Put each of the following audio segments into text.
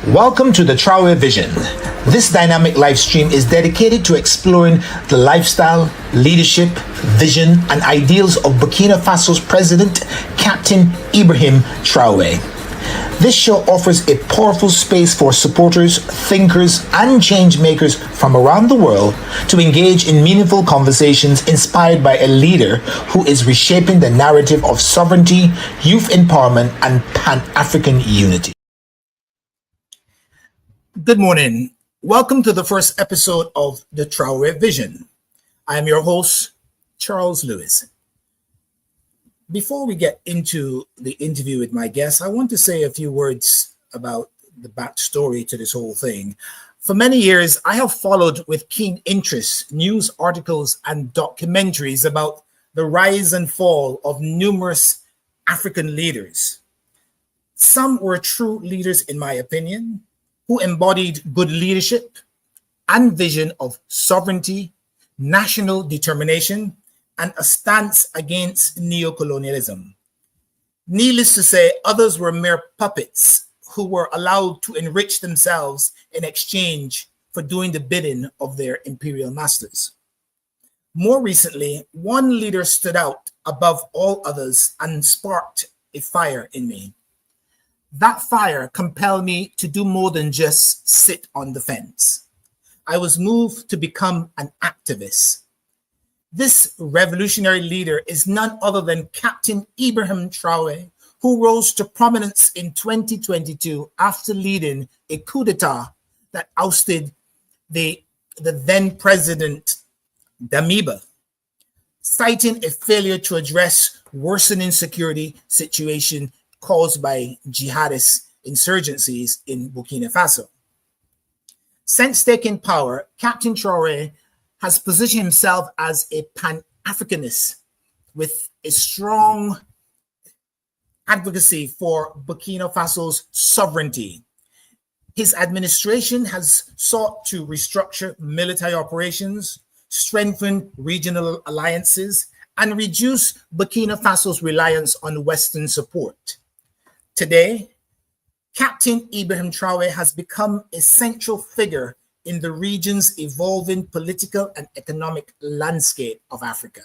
Welcome to the Traore Vision. This dynamic live stream is dedicated to exploring the lifestyle, leadership, vision, and ideals of Burkina Faso's President, Captain Ibrahim Traore. This show offers a powerful space for supporters, thinkers, and change makers from around the world to engage in meaningful conversations inspired by a leader who is reshaping the narrative of sovereignty, youth empowerment, and Pan-African unity. Good morning. Welcome to the first episode of the Traore Vision. I am your host, Charles Lewis. Before we get into the interview with my guest, I want to say a few words about the backstory to this whole thing. For many years, I have followed with keen interest news articles and documentaries about the rise and fall of numerous African leaders. Some were true leaders, in my opinion, who embodied good leadership and vision of sovereignty, national determination, and a stance against neocolonialism. Needless to say, others were mere puppets who were allowed to enrich themselves in exchange for doing the bidding of their imperial masters. More recently, one leader stood out above all others and sparked a fire in me. That fire compelled me to do more than just sit on the fence. I was moved to become an activist. This revolutionary leader is none other than Captain Ibrahim Traore, who rose to prominence in 2022 after leading a coup d'etat that ousted the then president Damiba, citing a failure to address worsening security situation caused by jihadist insurgencies in Burkina Faso. Since taking power, Captain Traore has positioned himself as a Pan-Africanist with a strong advocacy for Burkina Faso's sovereignty. His administration has sought to restructure military operations, strengthen regional alliances, and reduce Burkina Faso's reliance on Western support. Today, Captain Ibrahim Traore has become a central figure in the region's evolving political and economic landscape of Africa.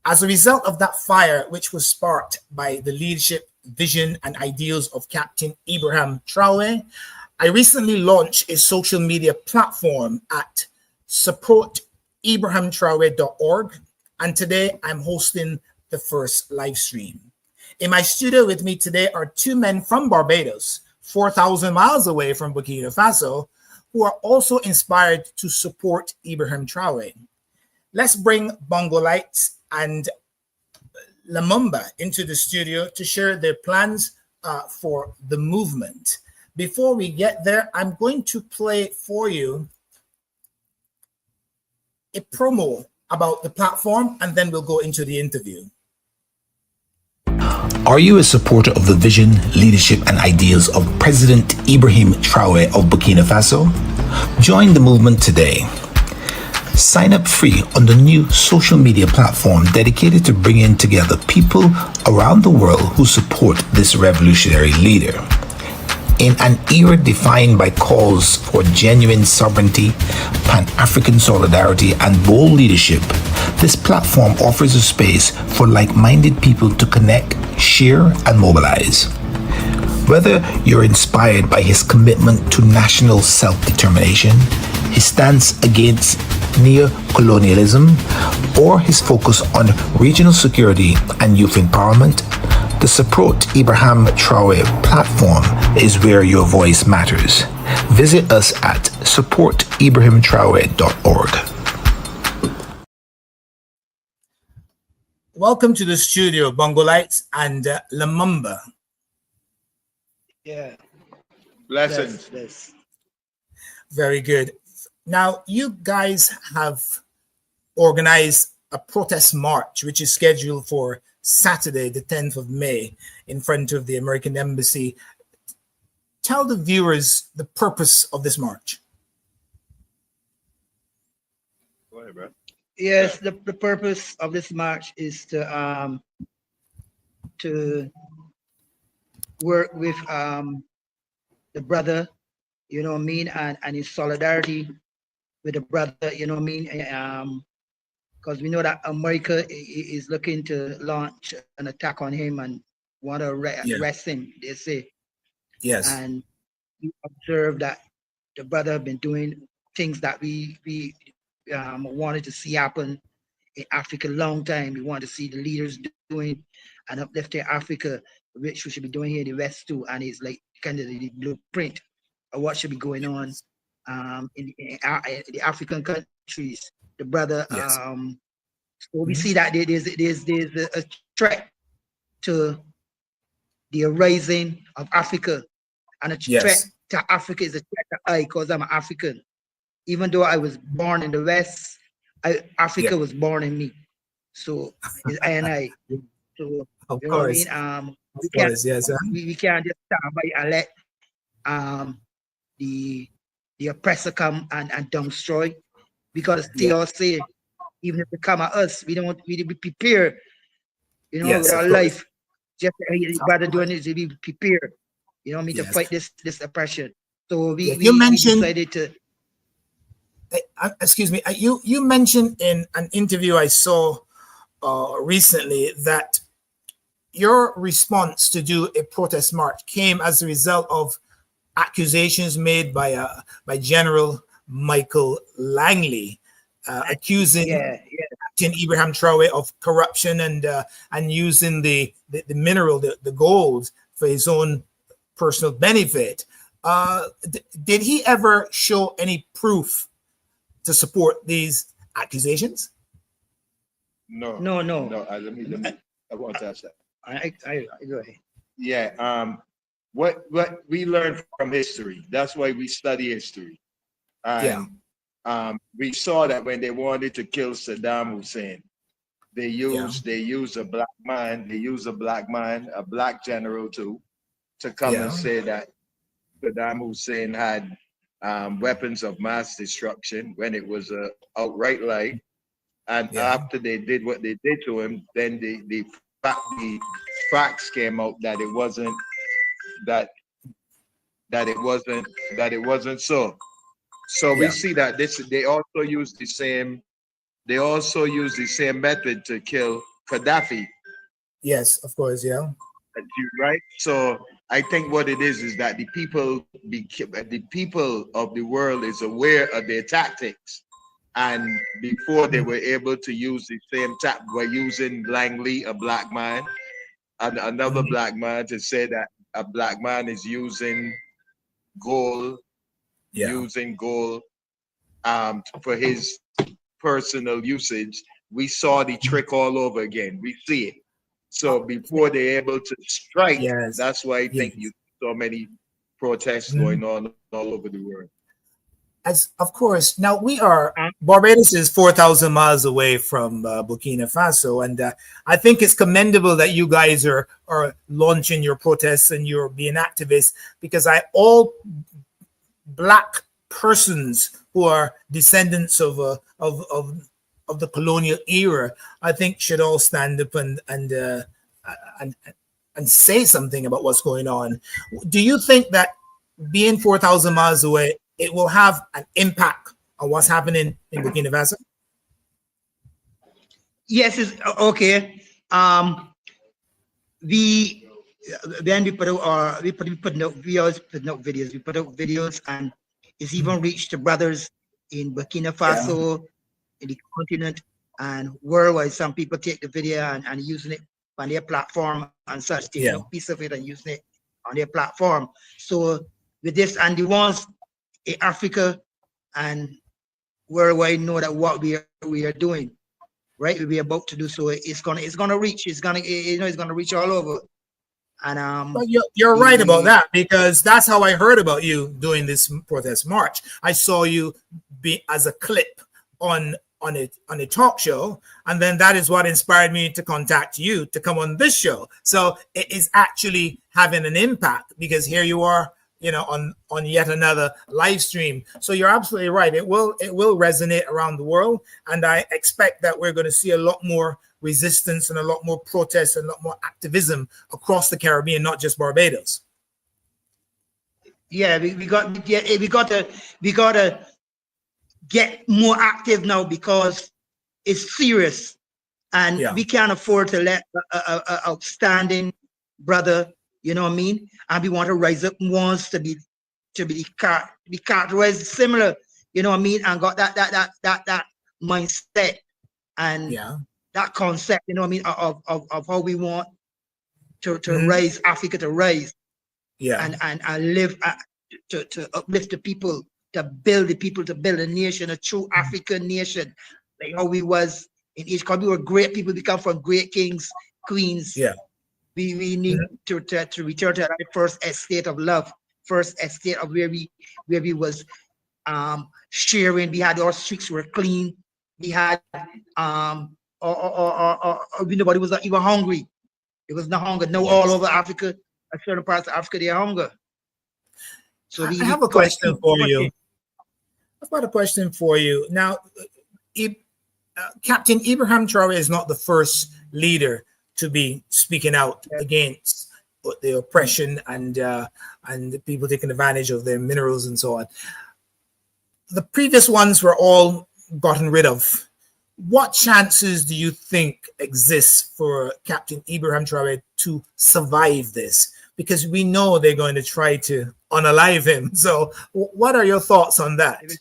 As a result of that fire, which was sparked by the leadership, vision, and ideals of Captain Ibrahim Traore, I recently launched a social media platform at supportibrahimtraore.org, and today I'm hosting the first live stream. In my studio with me today are two men from Barbados, 4,000 miles away from Burkina Faso, who are also inspired to support Ibrahim Traore. Let's bring BogoLights and Lumumba into the studio to share their plans for the movement. Before we get there, I'm going to play for you a promo about the platform, and then we'll go into the interview. Are you a supporter of the vision, leadership, and ideals of President Ibrahim Traore of Burkina Faso? Join the movement today. Sign up free on the new social media platform dedicated to bringing together people around the world who support this revolutionary leader. In an era defined by calls for genuine sovereignty, Pan-African solidarity, and bold leadership, this platform offers a space for like-minded people to connect, share, and mobilize. Whether you're inspired by his commitment to national self-determination, his stance against neo-colonialism, or his focus on regional security and youth empowerment, the Support Ibrahim Traore platform is where your voice matters. Visit us at supportibrahimtraore.org. Welcome to the studio, BogoLights and Lumumba. Yeah. Blessings. Yes. Very good. Now, you guys have organized a protest march, which is scheduled for Saturday, the 10th of May, in front of the American Embassy. Tell the viewers the purpose of this march. Go ahead, bro. Yes, the purpose of this march is to work with the brother, you know what I mean, and in solidarity with the brother, you know what I mean, because we know that America is looking to launch an attack on him and want to arrest him, they say. Yes. And we observe that the brother been doing things that we wanted to see happen in Africa a long time. We want to see the leaders doing and uplifting Africa, which we should be doing here in the West too. And it's like kind of the blueprint of what should be going on in the African countries. The brother, Yes. so we see that there's a threat to the rising of Africa, and a threat Yes. to Africa is a threat to I, because I'm African. Even though I was born in the West, Africa Yeah. was born in me. So it's I and I. So Of you know what I course. mean? Of course. Yes. We can't just stand by and let the oppressor come and destroy, because they all say, even if they come at us, we don't want we be prepared, you know, Yes. with Of our course. life. Just rather doing it to be prepared, you know what I mean, to Yes. fight this oppression. So You we mentioned. decided to. Excuse me. You mentioned in an interview I saw recently that your response to do a protest march came as a result of accusations made by General Michael Langley, accusing Captain Ibrahim Traore of corruption and using the mineral, the gold, for his own personal benefit. Did he ever show any proof to support these accusations? No. No. Let me. I won't touch that. I go ahead. Yeah. What we learn from history. That's why we study history. And we saw that when they wanted to kill Saddam Hussein, they used a black man. They used a black man, a black general too, to come and say that Saddam Hussein had weapons of mass destruction, when it was a outright lie. And after they did what they did to him, then the facts came out that it wasn't that it wasn't so. So we see that they also use the same method to kill Gaddafi. Yes, of course, yeah. Right. So I think what it is that the people of the world is aware of their tactics, and before they were able to use the same by using Langley, a black man, and another black man, to say that a black man is using gold for his personal usage. We saw the trick all over again. We see it. So before they're able to strike, that's why I think you saw many protests going on all over the world. As of course, now Barbados is 4,000 miles away from Burkina Faso, and I think it's commendable that you guys are launching your protests and you're being activists, because all black persons who are descendants of the colonial era, I think, should all stand up and say something about what's going on. Do you think that being 4,000 miles away, it will have an impact on what's happening in Burkina Faso? Yes, it's okay. We put out videos. We put out videos, and it's even reached the brothers in Burkina Faso, in the continent, and worldwide. Some people take the video and using it on their platform and such, taking a piece of it and using it on their platform. So with this, and the ones in Africa and worldwide know that what we are doing, right? We're about to do. So it's gonna reach. It's gonna reach all over. And but you're right about that, because that's how I heard about you doing this protest march. I saw you as a clip on a talk show, and then that is what inspired me to contact you to come on this show. So it is actually having an impact, because here you are, on yet another live stream. So you're absolutely right. It will resonate around the world, and I expect that we're going to see a lot more resistance and a lot more protests and a lot more activism across the Caribbean, not just Barbados. Yeah, we gotta get more active now because it's serious, and Yeah. we can't afford to let a outstanding brother, you know what I mean, and we want to rise up ones to be characterized similar, you know what I mean, and got that mindset and Yeah. that concept, you know what I mean, of how we want to Mhm. raise Africa, to rise Yeah. and live to uplift the people, to build the people, to build a nation, a true African nation, like how we was in each country. We were great people. We come from great kings, queens. Yeah. We need to return to that first estate of love, first estate of where we was sharing. We had our streets were clean. We had nobody was even hungry. It was no hunger. No, all over Africa, certain parts of Africa, they are hunger. So I have a question for you. I've got a question for you. Now, Captain Ibrahim Traore is not the first leader to be speaking out against the oppression and the people taking advantage of their minerals and so on. The previous ones were all gotten rid of. What chances do you think exists for Captain Ibrahim Traore to survive this? Because we know they're going to try to unalive him. So what are your thoughts on that? They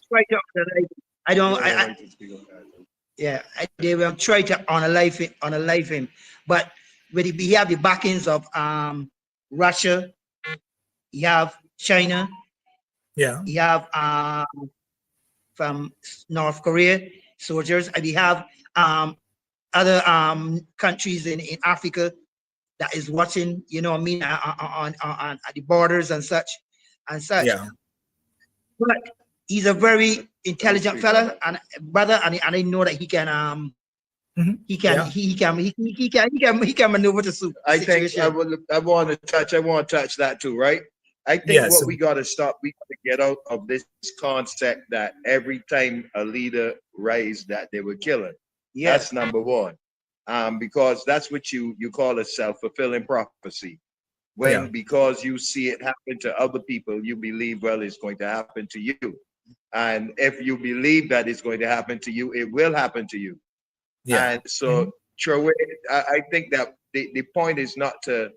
will try to unalive him. But we have the backings of Russia, you have China, yeah, you have from North Korea soldiers, and we have other countries in Africa that is watching, you know what I mean, on at the borders and such. Yeah. But he's a very intelligent fella and brother, and I know that he can he can maneuver the situation. I think I want to touch that too, right? I think what we got to stop, we got to get out of this concept that every time a leader raised that they were killing. Yeah. That's number one. Because that's what you call a self-fulfilling prophecy. When because you see it happen to other people, you believe, well, it's going to happen to you. And if you believe that it's going to happen to you, it will happen to you. Yeah. And so Traore, I think that the point is not to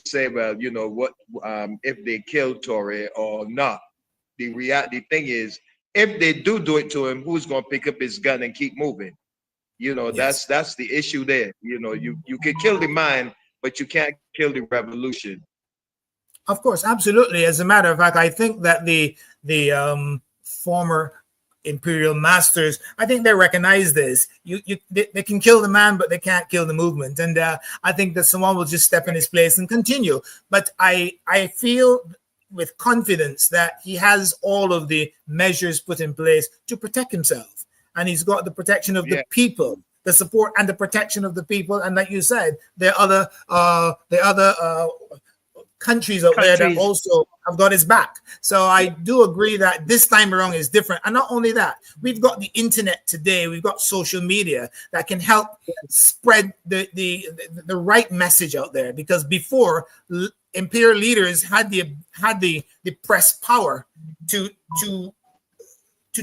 say, well, you know what, if they kill Traore or not. The thing is, if they do it to him, who's going to pick up his gun and keep moving? You know, that's the issue there. You know, you can kill the mind, but you can't kill the revolution. Of course, absolutely. As a matter of fact, I think that the former imperial masters, I think they recognize this. They can kill the man, but they can't kill the movement. And I think that someone will just step in his place and continue. But I feel with confidence that he has all of the measures put in place to protect himself. And he's got the protection of the people, the support and the protection of the people. And like you said, there are other countries out there that also have got his back. So I do agree that this time around is different. And not only that, we've got the internet today, we've got social media that can help spread the right message out there. Because before, imperial leaders had the press power to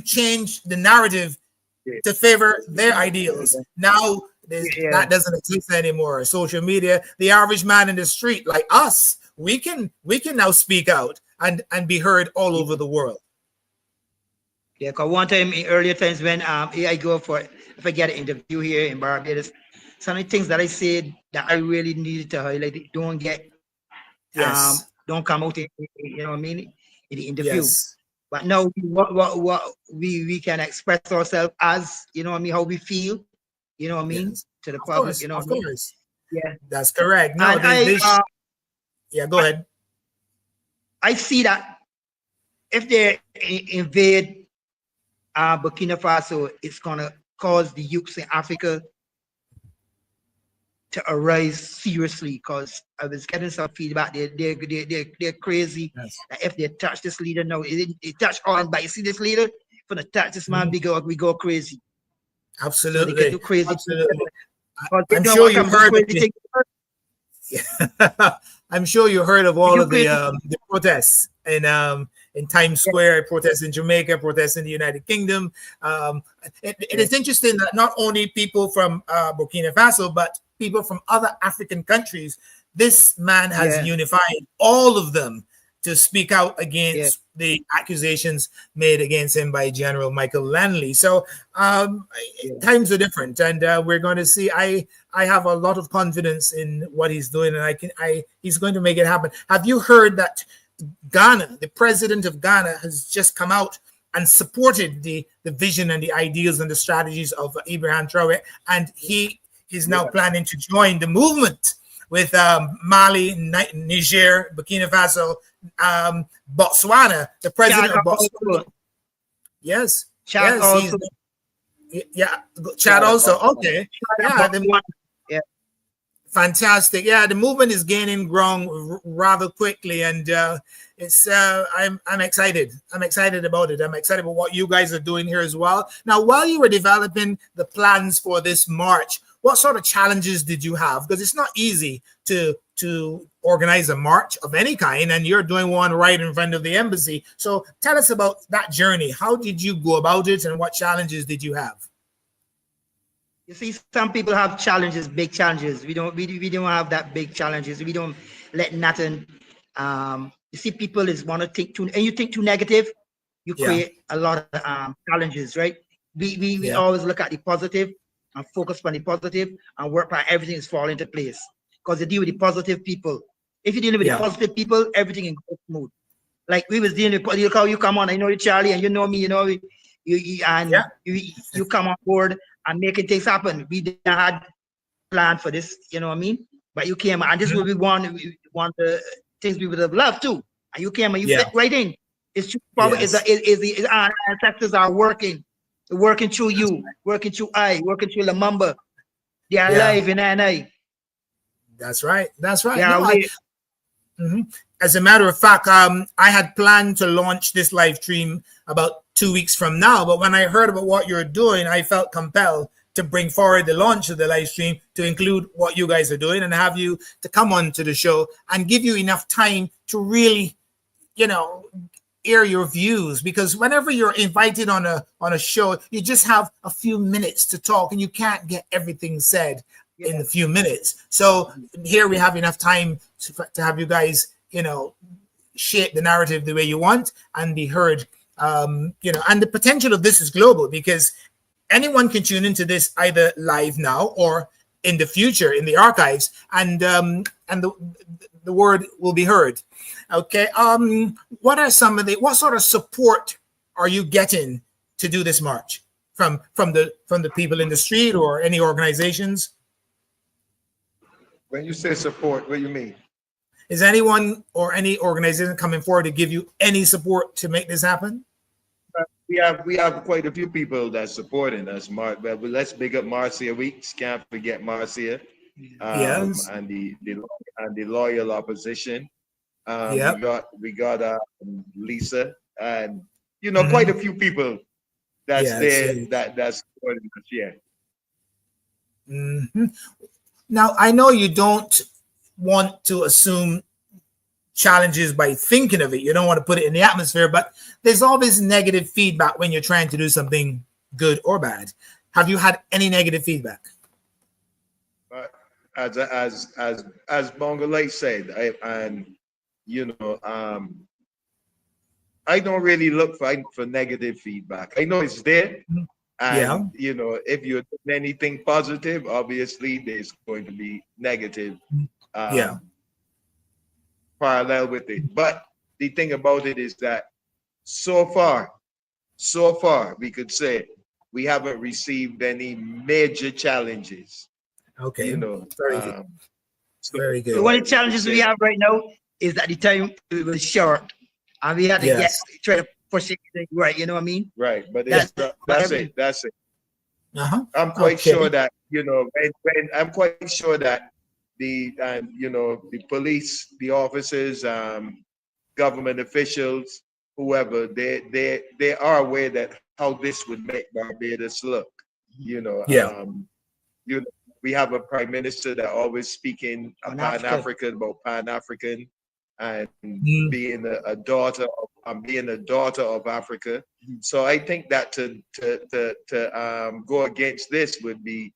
change the narrative to favor their ideals. Now that doesn't exist anymore. Social media, the average man in the street like us, we can now speak out and be heard all over the world. Yeah, because one time in earlier times when I go if I get an interview here in Barbados, some of the things that I said that I really needed to highlight don't come out in, you know what I mean, in the interview. Yes. But now what we can express ourselves as, you know what I mean, how we feel, you know what I mean, to the public, course, you know of what I mean? course. Yeah. That's correct. No, go ahead. I see that if they invade Burkina Faso, it's gonna cause the youths in Africa to arise seriously, because I was getting some feedback. They're crazy. Yes. If they touch this leader now, it touch on, but you see this leader, for the touch this man, we go crazy. Absolutely. So they get too crazy. Absolutely. I'm sure you heard I'm sure you heard of all of the protests in Times Square, protests in Jamaica, protests in the United Kingdom. It is interesting that not only people from Burkina Faso, but people from other African countries, this man has unified all of them to speak out against the accusations made against him by General Michael Langley. So times are different, and we're going to see. I have a lot of confidence in what he's doing, and he's going to make it happen. Have you heard that Ghana, the president of Ghana, has just come out and supported the vision and the ideals and the strategies of Ibrahim Traore, and he is now planning to join the movement with Mali, Niger, Burkina Faso, Botswana, the president of Botswana. Yes. Chad also. Chad also. Okay. Yeah. Fantastic. Yeah, the movement is gaining ground rather quickly, and it's I'm excited. I'm excited about it. I'm excited about what you guys are doing here as well. Now, while you were developing the plans for this march, what sort of challenges did you have? Because it's not easy to organize a march of any kind, and you're doing one right in front of the embassy. So tell us about that journey. How did you go about it, and what challenges did you have? You see, some people have challenges, big challenges. We don't have that big challenges. We don't let nothing. You see, people want to think too, and you think too negative, you create a lot of challenges, right? We always look at the positive and focus on the positive and work on everything is fall into place. Because you deal with the positive people. If you deal with the positive people, everything can go smooth. Like we was dealing with, you come on, I know you, Charlie, and you know me, you know, you come on board and making things happen. We didn't had planned for this, you know what I mean? But you came, and this is what we want the things we would have loved too. And you came and you fit right in. It's true, probably our ancestors are working through you, working through working through Lumumba. They are alive in NI. That's right. That's right. No, As a matter of fact, I had planned to launch this live stream about 2 weeks from now, but when I heard about what you're doing, I felt compelled to bring forward the launch of the live stream to include what you guys are doing and have you to come on to the show and give you enough time to really, air your views, because whenever you're invited on a show, you just have a few minutes to talk and you can't get everything said in a few minutes. So here we have enough time to have you guys, shape the narrative the way you want and be heard. And the potential of this is global, because anyone can tune into this either live now or in the future in the archives, and the word will be heard. Okay. What sort of support are you getting to do this march from the people in the street or any organizations? When you say support, what do you mean? Is anyone or any organization coming forward to give you any support to make this happen? We have quite a few people that's supporting us, Mark. But let's big up Marcia Weeks. Can't forget Marcia. Yes. And the loyal opposition. We got Lisa, and quite a few people that's that's supporting us. Yeah. Now, I know you don't want to assume challenges by thinking of it. You don't want to put it in the atmosphere, but there's always negative feedback when you're trying to do something good or bad. Have you had any negative feedback? As BogoLights said, I don't really look for negative feedback. I know it's there. And if you're doing anything positive, obviously there's going to be negative parallel with it. But the thing about it is that so far, we could say we haven't received any major challenges. Okay. Very good. Very good. So one of the challenges we have right now is that the time was short, and we had to try to push it right. You know what I mean? Right, but that's it. I'm quite sure that I'm quite sure that the police, the officers, government officials, whoever, they are aware that how this would make Barbados look. We have a prime minister that always speaking Pan-African about Pan-African. and Mm. being a daughter of Africa. So I think that to go against this would be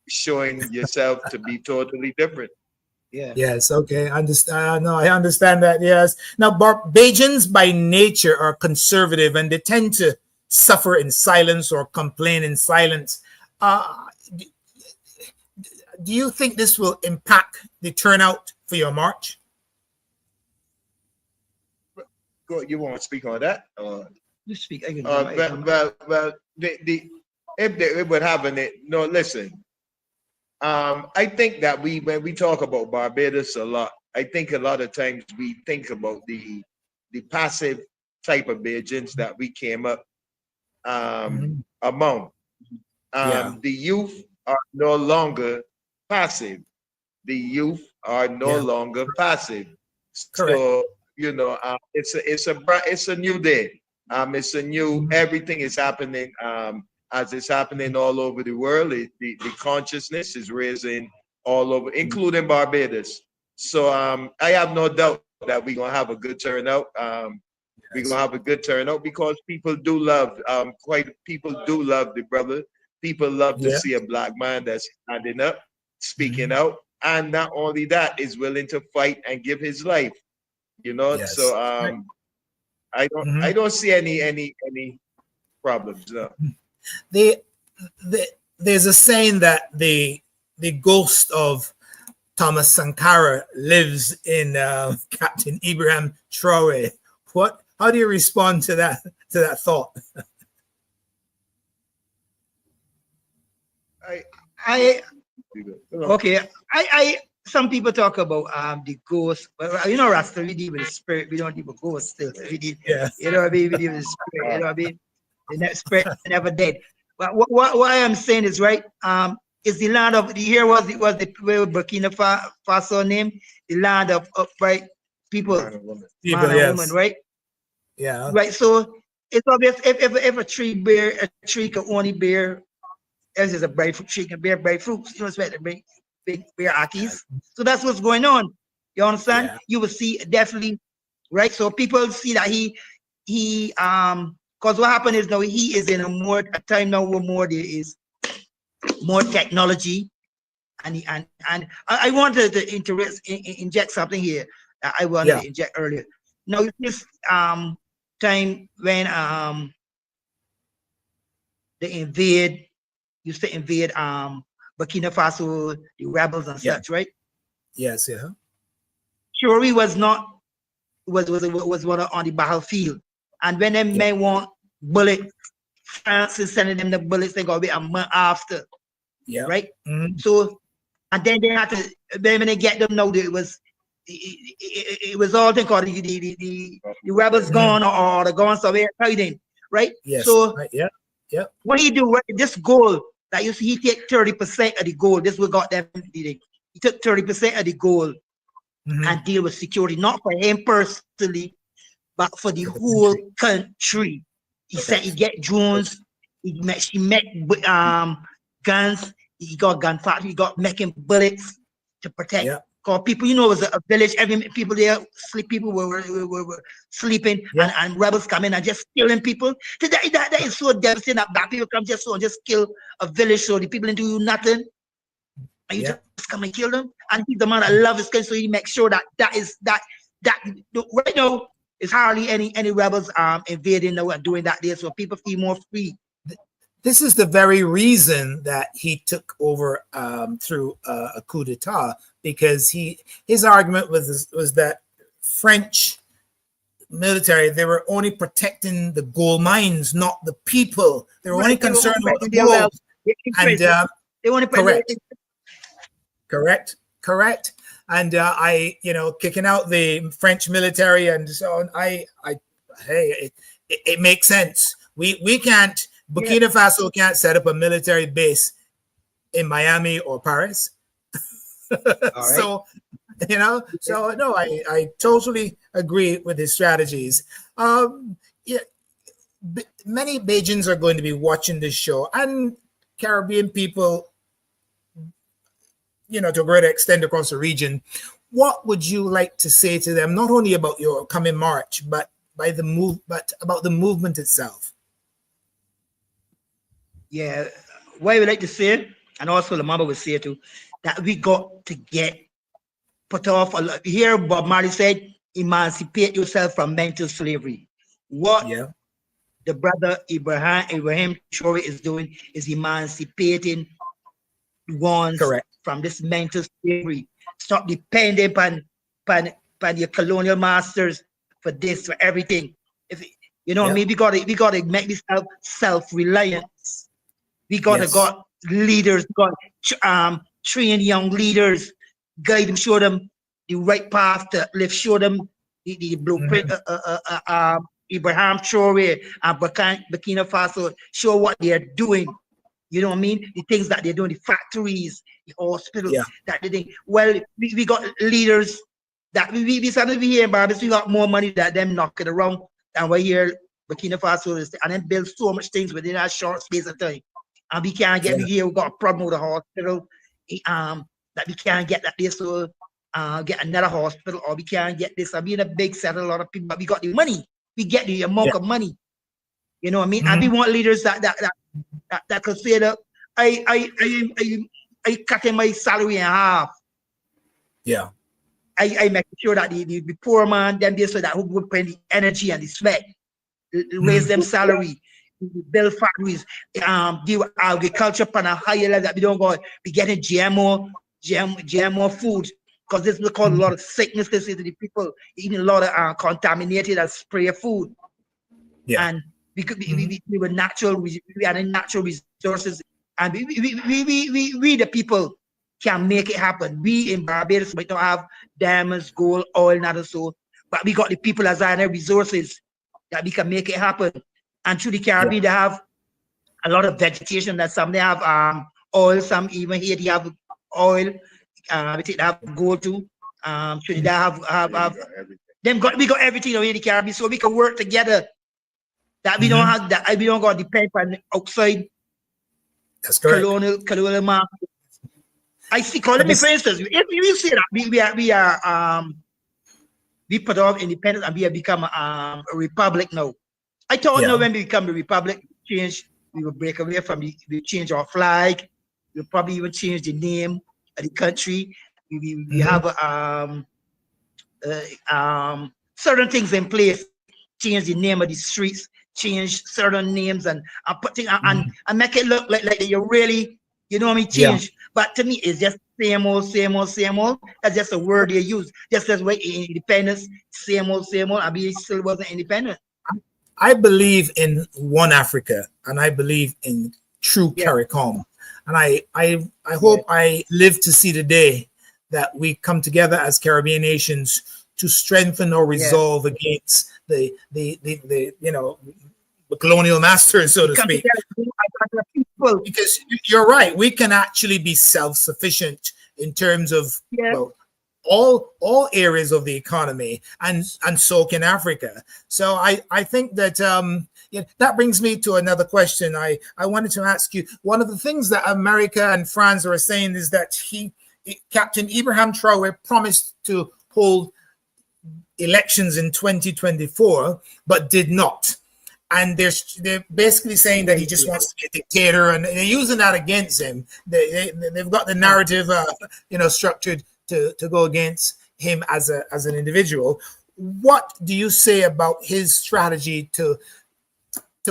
showing yourself to be totally different. Yeah. Yes, okay. Understand. No, I understand that. Yes. Now, Bajans by nature are conservative and they tend to suffer in silence or complain in silence. Do you think this will impact the turnout for your march? You want to speak on that? You speak. I can Well, if they would have no, listen. I think that when we talk about Barbados a lot, I think a lot of times we think about the passive type of Bajans that we came up among. The youth are no longer passive. The youth are no longer passive. Correct. So it's a new day. It's a new everything is happening. As it's happening all over the world, the consciousness is raising all over, including Barbados. So I have no doubt that we're gonna have a good turnout. We're gonna have a good turnout because people do love people do love the brother. People love to see a black man that's standing up, speaking out, and not only that, is willing to fight and give his life. So I don't see any problems. No. There's a saying that the ghost of Thomas Sankara lives in Captain Ibrahim Traore. How do you respond to that thought? Some people talk about the ghost. Well, Rasta, we deal with the spirit. We don't deal with ghosts still. We deal, you know what I mean? We deal with the spirit. You know what I mean? The spirit never dead. But what I am saying is right. Is the land of here was the Burkina Faso name, the land of upright people, man and woman, right? Yeah. Right. So it's obvious if a tree can only bear, as is a bright fruit tree can bear bright fruits. You know, it's better big bear akis. So that's what's going on. You understand? Yeah. You will see definitely, right? So people see that he because what happened is now he is in a time now where there is more technology, and I wanted to inject something here that I wanted to inject earlier. Now this time when they used to invade Burkina Faso, the rebels and such, right? Yes, yeah. Traore was one on the battlefield, and when them men want bullet, France is sending them the bullets. They got to be a month after. Yeah. Right. So, and then they had to. Then when they get them now, it was all they called the rebels gone or the gone somewhere hiding. Right. Yes. So yeah. What he do? Right, this goal that you see, he take 30% of the goal. This what got them. He took 30% of the goal and deal with security, not for him personally, but for the whole country. He said he get drones. He met guns. He got gun factory. He got making bullets to protect. Cause people, it was a village. People there people were sleeping, and rebels come in and just killing people. That is so devastating that black people come just kill a village, so the people didn't do nothing, and you just come and kill them. And he's the man that loves his country, so he makes sure that right now. It's hardly any rebels invading now and doing that there, so people feel more free. This is the very reason that he took over through a coup d'etat, because his argument was that French military, they were only protecting the gold mines, not the people. They were only concerned about the gold. And they want to correct. And kicking out the French military and so on. It makes sense. We can't. Burkina Faso can't set up a military base in Miami or Paris. So no, I totally agree with his strategies. Many Bajans are going to be watching this show, and Caribbean people, to a greater extent across the region. what would you like to say to them, not only about your coming march, but about the movement itself? Yeah, what I would like to say, and also Lumumba would say too, that we got to get put off a lot. Here, Bob Marley said, emancipate yourself from mental slavery. What the brother Ibrahim Traore is doing is emancipating ones from this mental slavery. Stop depending upon your colonial masters for this, for everything. If you know, maybe we gotta make this self-reliance. We gotta got leaders, got train young leaders, guide them, show them the right path to live, show them the blueprint. Ibrahim Traore and Burkina Faso show what they're doing. You know what I mean? The things that they're doing, the factories, the hospitals, that they think. Well, we got leaders that we started here in Barbados, we got more money than them knocking around than we're here, Burkina Faso, and then build so much things within that short space of time. And we can't get here, we got a problem with the hospital, that we can't get that this or get another hospital, or we can't get this. I mean, a big set, a lot of people, but we got the money. We get the amount of money. You know what I mean? And we want leaders that could say that I cutting my salary in half. Yeah. I make sure that the poor man, them there, so that who would pay the energy and the sweat, raise them salary, build factories, do agriculture on a higher level, that we don't go be getting GMO food, because this will cause a lot of sicknesses to the people eating a lot of contaminated and spray food. And we could we were natural, we had natural resources, and we the people can make it happen. We in Barbados might not have diamonds, gold, oil, and other so, but we got the people as our resources that we can make it happen. And through the Caribbean, they have a lot of vegetation. That some they have oil, some even here they have oil. We think they have gold too. So they have them got, we got everything over in the Caribbean, so we can work together. That we don't have that, we don't got to depend on outside. That's correct. Colonial market. I see. Let me, for instance, if you say that we put off independence and we have become a republic now. I thought now when we become a republic, we will break away from we change our flag. We'll probably even change the name of the country. We have certain things in place. Change the name of the streets. Change certain names and put things and make it look like you really, you know what I mean, change. But to me, it's just same old. That's just a word they use. Just as way independence, same old, and we still wasn't independent. I believe in one Africa, and I believe in true CARICOM. And I hope I live to see the day that we come together as Caribbean nations to strengthen our resolve against the colonial masters, so to speak. Because you're right, we can actually be self-sufficient in terms of all areas of the economy, and so can Africa. So I think that that brings me to another question. I wanted to ask you, one of the things that America and France are saying is that Captain Ibrahim Traore promised to hold elections in 2024, but did not. And they're basically saying that he just wants to be a dictator, and they're using that against him. They've got the narrative, structured to go against him as an individual. What do you say about his strategy to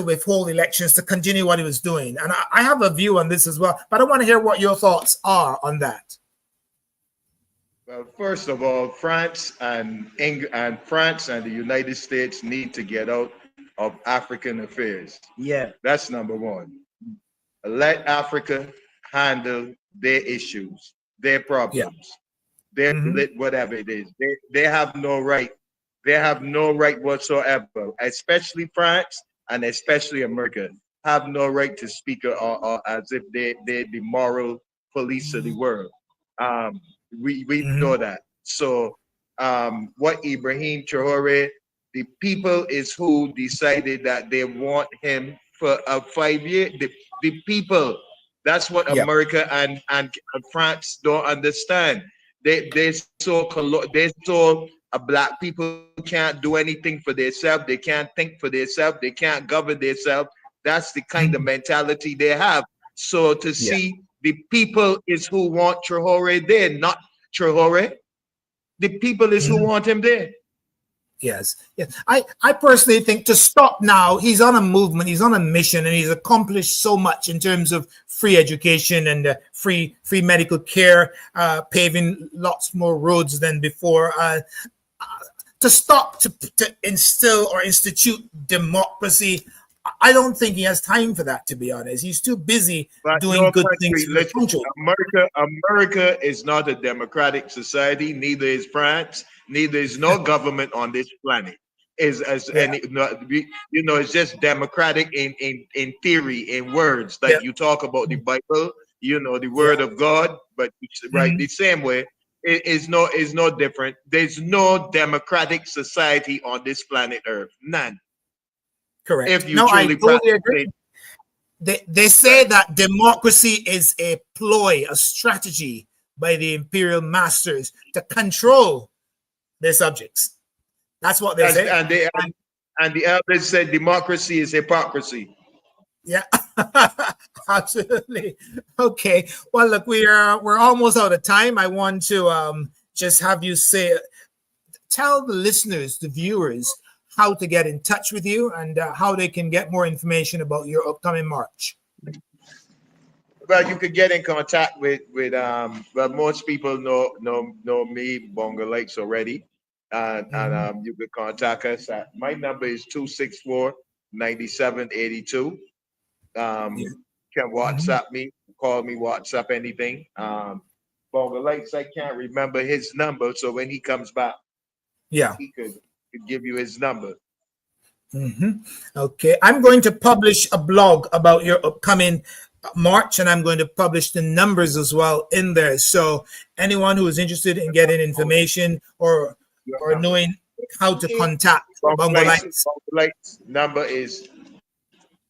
withhold elections, to continue what he was doing? And I have a view on this as well, but I want to hear what your thoughts are on that. Well, first of all, France and the United States need to get out of African affairs. Yeah, that's number one. Let Africa handle their issues, their problems, their whatever it is. They have no right. They have no right whatsoever. Especially France and especially America have no right to speak as if they're the moral police of the world. We know that. So what Ibrahim Traore, the people is who decided that they want him for a 5 year. The people, that's what America and France don't understand. They so black people can't do anything for themselves. They can't think for themselves. They can't govern themselves. That's the kind of mentality they have. So to see the people is who want Traore there, not Traore. The people is who want him there. Yes. I personally think to stop now, he's on a movement, he's on a mission, and he's accomplished so much in terms of free education and free medical care, paving lots more roads than before. To stop to instill or institute democracy, I don't think he has time for that, to be honest. He's too busy doing good things for the country. America is not a democratic society, neither is France, neither is no government on this planet. It's just democratic in theory, in words. Like you talk about the Bible, the word of God, but the same way. It is no different. There's no democratic society on this planet Earth. None. Correct. If you truly I totally agree. They say that democracy is a ploy, a strategy by the imperial masters to control their subjects. That's what they say. And the elders said democracy is hypocrisy. Yeah, absolutely. Okay. Well, look, we're almost out of time. I want to just have you tell the listeners, the viewers, how to get in touch with you and how they can get more information about your upcoming march. Well, you could get in contact with well, most people know me, BogoLights already, and you could contact us. My number is 264-9782. Can WhatsApp me, call me, WhatsApp anything. BogoLights, I can't remember his number, so when he comes back, he could give you his number. Okay, I'm going to publish a blog about your upcoming march, and I'm going to publish the numbers as well in there. So anyone who is interested in getting information or knowing how to contact BogoLights number is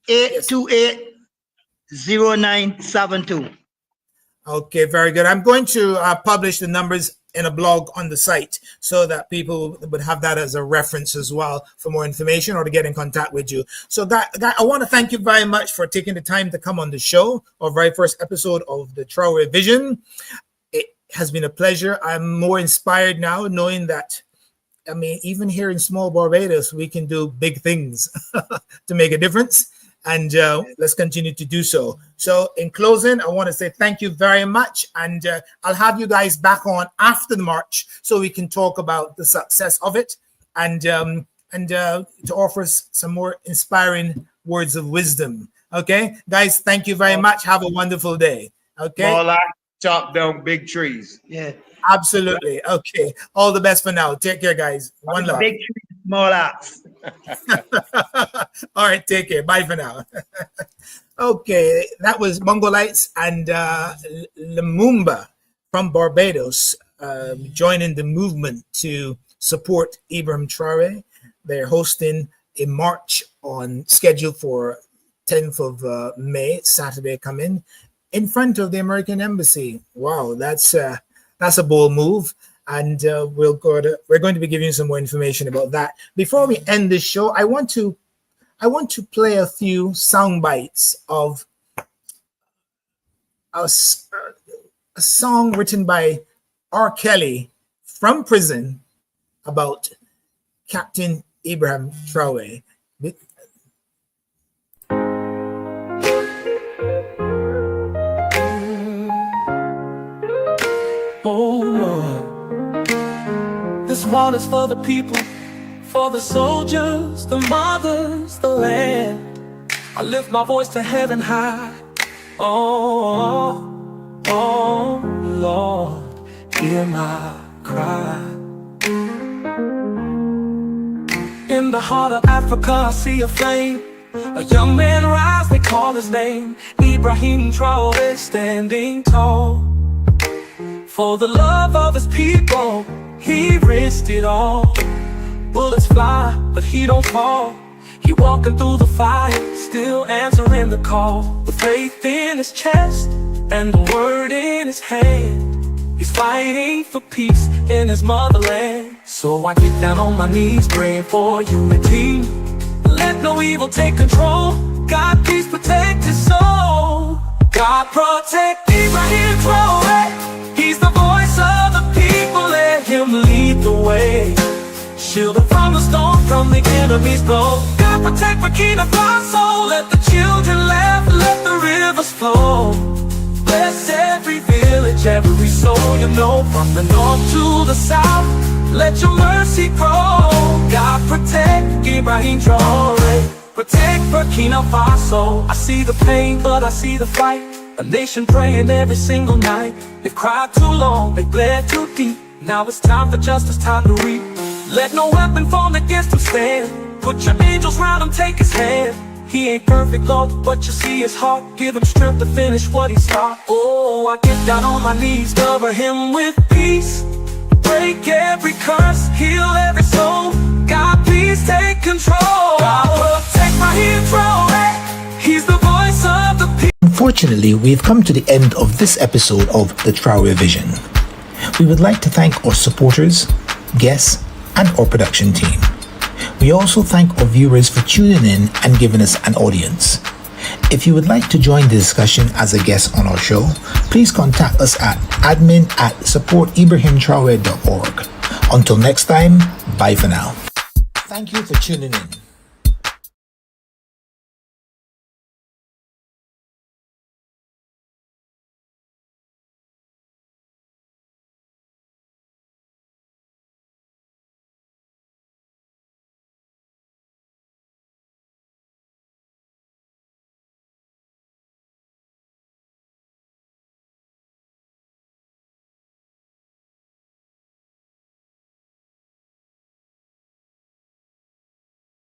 828-0972. Okay, very good. I'm going to publish the numbers in a blog on the site so that people would have that as a reference as well for more information or to get in contact with you. So Guy, I want to thank you very much for taking the time to come on the show, our very first episode of the Traore Vision. It has been a pleasure. I'm more inspired now knowing that, I mean, even here in small Barbados, we can do big things to make a difference. And let's continue to do so. So in closing, I want to say thank you very much. And I'll have you guys back on after the march so we can talk about the success of it and to offer us some more inspiring words of wisdom. Okay, guys, thank you very much. Have a wonderful day. Okay. Small chop down big trees. Yeah. Absolutely. Okay. All the best for now. Take care, guys. One love. Big trees, small axe. All right, take care. Bye for now. Okay, that was BogoLights and Lumumba from Barbados joining the movement to support Ibrahim Traore. They're hosting a march on schedule for 10th of May, Saturday coming, in front of the American Embassy. Wow, that's a bold move. And we're going to be giving you some more information about that. Before we end this show, I want to play a few sound bites of a song written by R. Kelly from prison about Captain Ibrahim Traore. Oh Lord. This one is for the people, for the soldiers, the mothers, the land. I lift my voice to heaven high. Oh, oh, Lord, hear my cry. In the heart of Africa, I see a flame. A young man rise, they call his name. Ibrahim Traore, standing tall. For the love of his people, he risked it all. Bullets fly, but he don't fall. He walking through the fire, still answering the call. With faith in his chest and the word in his hand. He's fighting for peace in his motherland. So I get down on my knees praying for unity. Let no evil take control. God, please protect his soul. God, protect Ibrahim Traore. He's the voice of the people. Let him lead the way. Shield him from the storm, from the enemy's blow. God, protect Burkina Faso. Let the children laugh, let the rivers flow. Bless every village, every soul you know. From the north to the south, let your mercy grow. God, protect Ibrahim Traore. Protect Burkina Faso. I see the pain, but I see the fight. A nation praying every single night. They've cried too long, they bled too deep. Now it's time for justice, time to reap. Let no weapon form against him stand. Put your angels round him, take his hand. He ain't perfect, Lord, but you see his heart. Give him strength to finish what he started. Oh, I get down on my knees, cover him with peace. Break every curse, heal every soul. God, please take control. God, protect Ibrahim Traore. He's the voice of the people. Unfortunately, we've come to the end of this episode of the Traore Vision. We would like to thank our supporters, guests, and our production team. We also thank our viewers for tuning in and giving us an audience. If you would like to join the discussion as a guest on our show, please contact us at admin@supportibrahimtraore.org. Until next time, bye for now. Thank you for tuning in.